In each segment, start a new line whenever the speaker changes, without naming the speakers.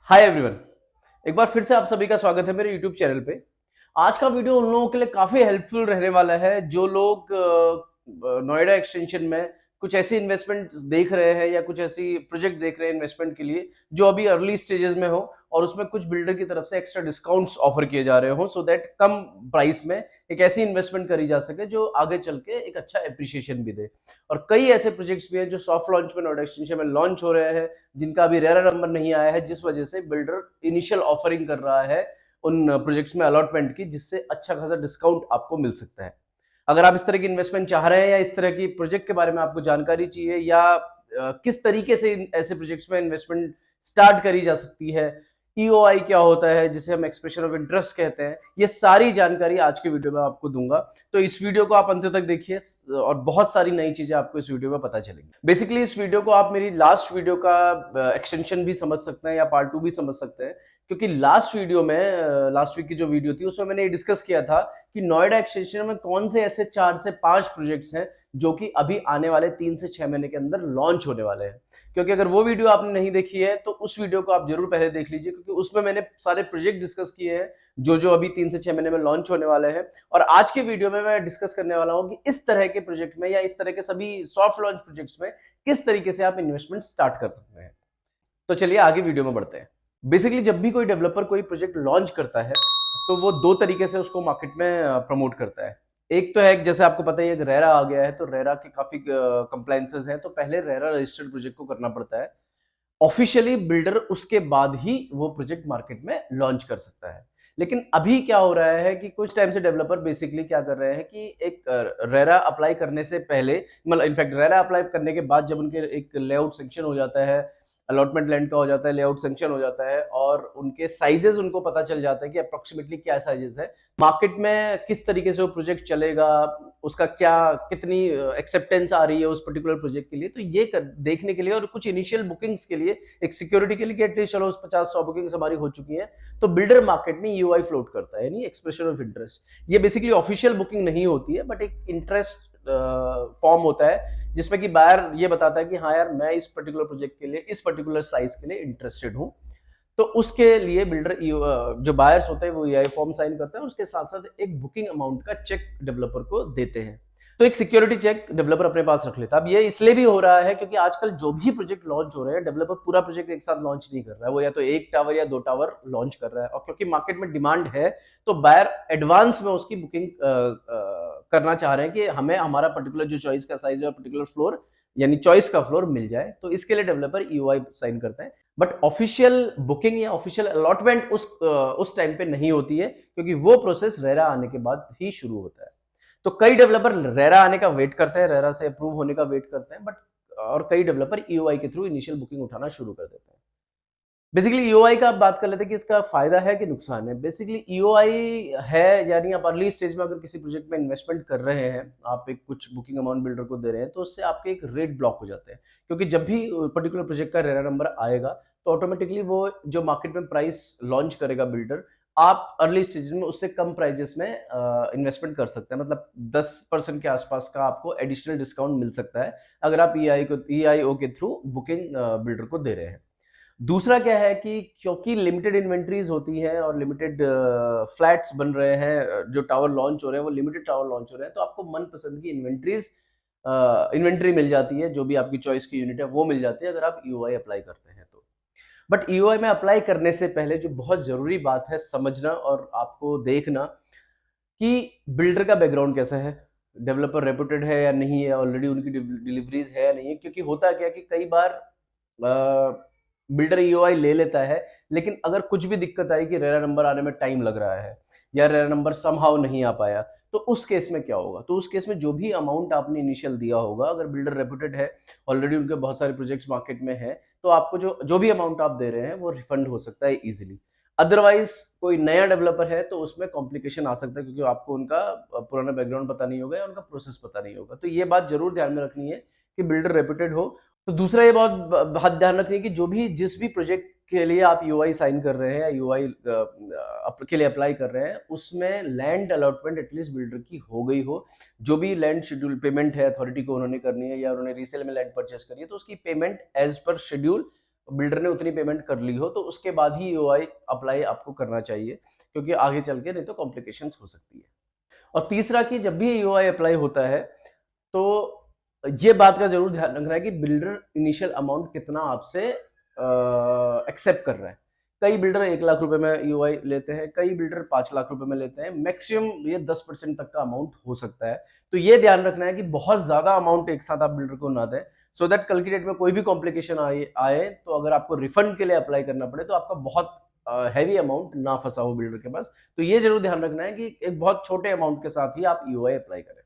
Hi everyone. एक बार फिर से आप सभी का स्वागत है मेरे यूट्यूब चैनल पे। आज का वीडियो उन लोगों के लिए काफी हेल्पफुल रहने वाला है जो लोग नोएडा एक्सटेंशन में कुछ ऐसी इन्वेस्टमेंट देख रहे हैं या कुछ ऐसी प्रोजेक्ट देख रहे हैं इन्वेस्टमेंट के लिए जो अभी अर्ली स्टेजेस में हो और उसमें कुछ बिल्डर की तरफ से एक्स्ट्रा डिस्काउंट्स ऑफर किए जा रहे हो सो दैट कम प्राइस में एक ऐसी इन्वेस्टमेंट करी जा सके जो आगे चल के एक अच्छा एप्रिसिएशन भी दे। और कई ऐसे प्रोजेक्ट्स भी हैं जो सॉफ्ट लॉन्च में नोएडा एक्सटेंशन में लॉन्च हो रहे हैं जिनका अभी रेरा नंबर नहीं आया है, जिस वजह से बिल्डर इनिशियल ऑफरिंग कर रहा है उन प्रोजेक्ट्स में अलॉटमेंट की, जिससे अच्छा खासा डिस्काउंट आपको मिल सकता है। अगर आप इस तरह की इन्वेस्टमेंट चाह रहे हैं या इस तरह की प्रोजेक्ट के बारे में आपको जानकारी चाहिए या किस तरीके से ऐसे प्रोजेक्ट्स में इन्वेस्टमेंट स्टार्ट करी जा सकती है, ईओआई क्या होता है जिसे हम एक्सप्रेशन ऑफ इंटरेस्ट कहते हैं, ये सारी जानकारी आज के वीडियो में आपको दूंगा। तो इस वीडियो को आप अंत तक देखिए और बहुत सारी नई चीजें आपको इस वीडियो में पता चलेंगी। बेसिकली इस वीडियो को आप मेरी लास्ट वीडियो का एक्सटेंशन भी समझ सकते हैं या पार्ट 2 भी समझ सकते हैं, क्योंकि लास्ट वीडियो में लास्ट वीक की जो वीडियो थी उसमें मैंने ये डिस्कस किया था कि नोएडा एक्सटेंशन में कौन से ऐसे 4 से 5 प्रोजेक्ट्स हैं जो कि अभी आने वाले 3 से 6 महीने के अंदर लॉन्च होने वाले हैं। क्योंकि अगर वो वीडियो आपने नहीं देखी है तो उस वीडियो को आप जरूर पहले देख लीजिए, क्योंकि उसमें मैंने सारे प्रोजेक्ट डिस्कस किए हैं जो अभी 3 से 6 महीने में लॉन्च होने वाले हैं। और आज के वीडियो में मैं डिस्कस करने वाला हूं कि इस तरह के प्रोजेक्ट में या इस तरह के सभी सॉफ्ट लॉन्च प्रोजेक्ट्स में किस तरीके से आप इन्वेस्टमेंट स्टार्ट कर सकते हैं। तो चलिए आगे वीडियो में बढ़ते हैं। बेसिकली जब भी कोई डेवलपर कोई प्रोजेक्ट लॉन्च करता है तो वो दो तरीके से उसको मार्केट में प्रमोट करता है। एक तो है, जैसे आपको पता है रेरा आ गया है तो रेरा के काफी कंप्लायंसेस हैं, तो पहले रेरा रजिस्टर्ड प्रोजेक्ट को करना पड़ता है ऑफिशियली बिल्डर, उसके बाद ही वो प्रोजेक्ट मार्केट में लॉन्च कर सकता है। लेकिन अभी क्या हो रहा है कि कुछ टाइम से डेवलपर बेसिकली क्या कर रहे हैं कि एक रेरा अप्लाई करने से पहले, मतलब इनफैक्ट रेरा अप्लाई करने के बाद जब उनके एक लेआउट सेंक्शन हो जाता है, अलॉटमेंट लैंड का हो जाता है, लेआउट सेंक्शन हो जाता है और उनके साइजेस उनको पता चल जाता है कि अप्रोक्सीमेटली क्या साइजेस है, मार्केट में किस तरीके से वो प्रोजेक्ट चलेगा, उसका क्या कितनी एक्सेप्टेंस आ रही है उस पर्टिकुलर प्रोजेक्ट के लिए, तो ये देखने के लिए और कुछ इनिशियल बुकिंग्स के लिए, एक सिक्योरिटी के लिए कि एटलीस्ट चलो उस 50-100 बुकिंग्स हमारी हो चुकी हैं, तो बिल्डर मार्केट में यूआई फ्लोट करता है, यानी एक्सप्रेशन ऑफ इंटरेस्ट। ये बेसिकली ऑफिशियल बुकिंग नहीं होती है बट एक इंटरेस्ट फॉर्म होता है जिसमें कि बायर ये बताता है कि हाँ यार मैं इस पर्टिकुलर प्रोजेक्ट के लिए इस पर्टिकुलर साइज के लिए इंटरेस्टेड हूँ। तो उसके लिए बिल्डर जो बायर्स होते हैं वो ईआई फॉर्म साइन करते हैं और उसके साथ साथ एक बुकिंग अमाउंट का चेक डेवलपर को देते हैं। तो एक सिक्योरिटी चेक डेवलपर अपने पास रख लेता है। अब ये इसलिए भी हो रहा है क्योंकि आजकल जो भी प्रोजेक्ट लॉन्च हो रहे हैं डेवलपर पूरा प्रोजेक्ट एक साथ लॉन्च नहीं कर रहा है, वो या तो एक टावर या 2 टावर लॉन्च कर रहा है, और क्योंकि मार्केट में डिमांड है तो बायर एडवांस में उसकी बुकिंग करना चाह रहे हैं कि हमें हमारा पर्टिकुलर जो चॉइस का साइज है पर्टिकुलर फ्लोर यानी चॉइस का फ्लोर मिल जाए, तो इसके लिए डेवलपर ईओआई साइन करते हैं। बट ऑफिशियल बुकिंग या ऑफिशियल अलॉटमेंट उस टाइम पे नहीं होती है क्योंकि वो प्रोसेस रेरा आने के बाद ही शुरू होता है। तो कई डेवलपर रेरा आने का वेट करते हैं, रेरा से अप्रूव होने का वेट करते हैं, बट और कई डेवलपर ईओआई के थ्रू इनिशियल बुकिंग उठाना शुरू कर देते हैं। बेसिकली ईओआई का आप बात कर लेते हैं कि इसका फायदा है कि नुकसान है। बेसिकली ईओआई है, यानी आप अर्ली स्टेज में अगर किसी प्रोजेक्ट में इन्वेस्टमेंट कर रहे हैं, आप एक कुछ बुकिंग अमाउंट बिल्डर को दे रहे हैं, तो उससे आपके एक रेट ब्लॉक हो जाते हैं, क्योंकि जब भी पर्टिकुलर प्रोजेक्ट का रेरा नंबर आएगा तो ऑटोमेटिकली वो जो मार्केट में प्राइस लॉन्च करेगा बिल्डर, आप अर्ली स्टेज में उससे कम प्राइजेस में इन्वेस्टमेंट कर सकते हैं। मतलब 10% के आसपास का आपको एडिशनल डिस्काउंट मिल सकता है अगर आप ईआईओ के थ्रू बुकिंग बिल्डर को दे रहे हैं। दूसरा क्या है कि क्योंकि लिमिटेड इन्वेंट्रीज होती हैं और लिमिटेड फ्लैट्स बन रहे हैं, जो टावर लॉन्च हो रहे हैं वो लिमिटेड टावर लॉन्च हो रहे हैं, तो आपको मनपसंद की इन्वेंट्री मिल जाती है, जो भी आपकी चॉइस की यूनिट है वो मिल जाती है अगर आप ईओआई अप्लाई करते हैं तो। बट ईओआई में अप्लाई करने से पहले जो बहुत जरूरी बात है समझना और आपको देखना कि बिल्डर का बैकग्राउंड कैसा है, डेवलपर रेपुटेड है या नहीं है, ऑलरेडी उनकी डिलीवरीज है या नहीं है। क्योंकि होता क्या कि कई बार बिल्डर ईओआई ले लेता है, लेकिन अगर कुछ भी दिक्कत आई कि रेरा नंबर आने में टाइम लग रहा है या रेरा नंबर समहाउ नहीं आ पाया, तो उस केस में क्या होगा? तो उस केस में जो भी अमाउंट आपने इनिशियल दिया होगा, अगर बिल्डर रेपुटेड है, ऑलरेडी उनके बहुत सारे प्रोजेक्ट्स मार्केट में है, तो आपको जो जो भी अमाउंट आप दे रहे हैं वो रिफंड हो सकता है इजीली। अदरवाइज कोई नया डेवलपर है तो उसमें कॉम्प्लिकेशन आ सकता है, क्योंकि आपको उनका पुराना बैकग्राउंड पता नहीं होगा या उनका प्रोसेस पता नहीं होगा। तो ये बात जरूर ध्यान में रखनी है कि बिल्डर रेपुटेड हो। तो दूसरा ये बहुत बात ध्यान रखनी है कि जो भी जिस भी प्रोजेक्ट के लिए आप यूआई साइन कर रहे हैं या यूआई के लिए अप्लाई कर रहे हैं, उसमें लैंड अलॉटमेंट एटलीस्ट बिल्डर की हो गई हो। जो भी लैंड शेड्यूल पेमेंट है अथॉरिटी को उन्होंने करनी है या उन्होंने रीसेल में लैंड परचेस करी है, तो उसकी payment as per schedule builder ने उतनी पेमेंट कर ली हो, तो उसके बाद ही ईओआई अप्लाई आपको करना चाहिए, क्योंकि आगे चल के नहीं तो कॉम्प्लिकेशंस हो सकती है। और तीसरा कि जब भी ईओआई अप्लाई होता है, तो ये बात का ज़रूर ध्यान रखना है कि बिल्डर इनिशियल अमाउंट कितना आपसे एक्सेप्ट कर रहा है। कई बिल्डर 1 लाख रुपए में ईओआई लेते हैं, कई बिल्डर 5 लाख रुपए में लेते हैं, मैक्सिमम ये 10% तक का अमाउंट हो सकता है। तो ये ध्यान रखना है कि बहुत ज़्यादा अमाउंट एक साथ आप बिल्डर को ना दें, सो दैट कल की डेट में कोई भी कॉम्प्लिकेशन आए तो अगर आपको रिफंड के लिए अप्लाई करना पड़े तो आपका बहुत हैवी अमाउंट ना फँसा हो बिल्डर के पास। तो ये ज़रूर ध्यान रखना है कि एक बहुत छोटे अमाउंट के साथ ही आप ईओआई अप्लाई करें।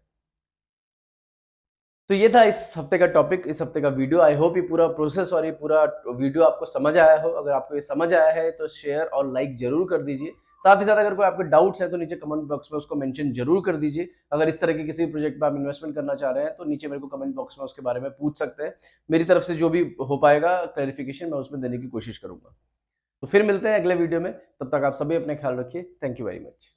तो ये था इस हफ्ते का टॉपिक, इस हफ्ते का वीडियो। आई होप ये पूरा प्रोसेस और ये पूरा वीडियो आपको समझ आया हो। अगर आपको ये समझ आया है तो शेयर और लाइक जरूर कर दीजिए। साथ ही साथ अगर कोई आपके डाउट्स हैं तो नीचे कमेंट बॉक्स में उसको मेंशन जरूर कर दीजिए। अगर इस तरह के किसी प्रोजेक्ट में आप इन्वेस्टमेंट करना चाह रहे हैं तो नीचे मेरे को कमेंट बॉक्स में उसके बारे में पूछ सकते हैं। मेरी तरफ से जो भी हो पाएगा क्लैरिफिकेशन मैं उसमें देने की कोशिश करूंगा। तो फिर मिलते हैं अगले वीडियो में, तब तक आप सभी अपना ख्याल रखिए। Thank you very much.